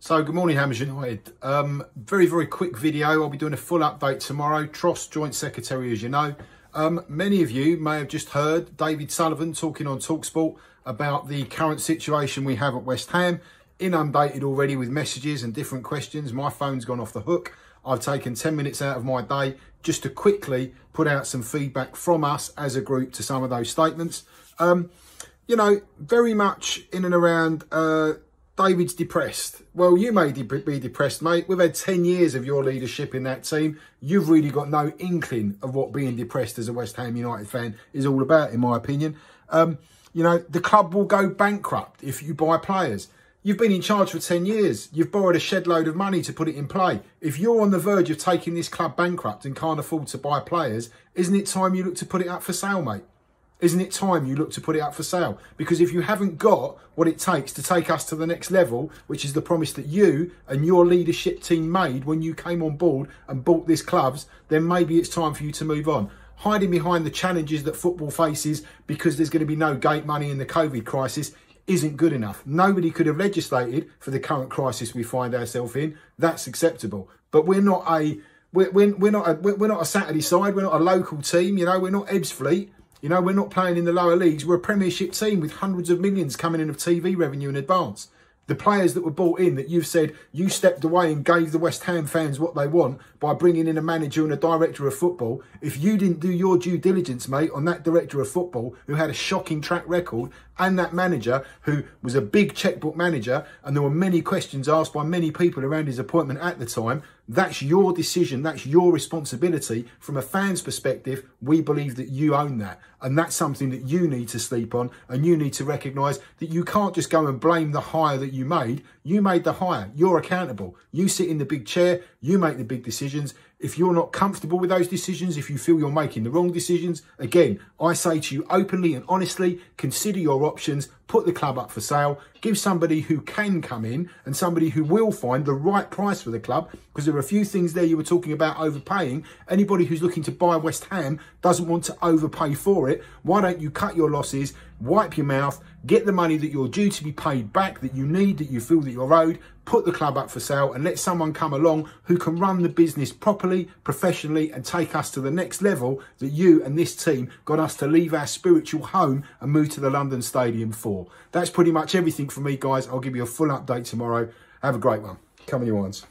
So good morning, Hammers United. Very quick video. I'll be doing a full update tomorrow. Tross Joint Secretary, as you know. Many of you may have just heard David Sullivan talking on Talksport about the current situation we have at West Ham. Inundated already with messages and different questions. My phone's gone off the hook. I've taken 10 minutes out of my day just to quickly put out some feedback from us as a group to some of those statements. You know, very much in and around David's depressed. Well, you may be depressed, mate. We've had 10 years of your leadership in that team. You've really got no inkling of what being depressed as a West Ham United fan is all about, in my opinion. You know, the club will go bankrupt if you buy players. You've been in charge for 10 years. You've borrowed a shed load of money to put it in play. If you're on the verge of taking this club bankrupt and can't afford to buy players, isn't it time you look to put it up for sale, mate? Isn't it time you look to put it up for sale? Because if you haven't got what it takes to take us to the next level, which is the promise that you and your leadership team made when you came on board and bought this clubs, then maybe it's time for you to move on. Hiding behind the challenges that football faces because there's going to be no gate money in the COVID crisis isn't good enough. Nobody could have legislated for the current crisis we find ourselves in. That's acceptable. But we're not a Saturday side. We're not a local team. You know, we're not Ebbsfleet. You know, we're not playing in the lower leagues. We're a premiership team with hundreds of millions coming in of TV revenue in advance. The players that were brought in that you've said you stepped away and gave the West Ham fans what they want by bringing in a manager and a director of football. If you didn't do your due diligence, mate, on that director of football who had a shocking track record and that manager who was a big checkbook manager, and there were many questions asked by many people around his appointment at the time, that's your decision. That's your responsibility. From a fan's perspective, we believe that you own that. And that's something that you need to sleep on. And you need to recognise that you can't just go and blame the hire that you made. You made the hire. You're accountable. You sit in the big chair. You make the big decisions. If you're not comfortable with those decisions, if you feel you're making the wrong decisions, again, I say to you openly and honestly, consider your options, put the club up for sale, give somebody who can come in and somebody who will find the right price for the club, because there are a few things there you were talking about overpaying. Anybody who's looking to buy West Ham doesn't want to overpay for it. Why don't you cut your losses, wipe your mouth, get the money that you're due to be paid back, that you need, that you feel that you're owed, put the club up for sale and let someone come along who can run the business properly, professionally and take us to the next level that you and this team got us to leave our spiritual home and move to the London Stadium for. That's pretty much everything from me, guys. I'll give you a full update tomorrow. Have a great one. Come on, you ones.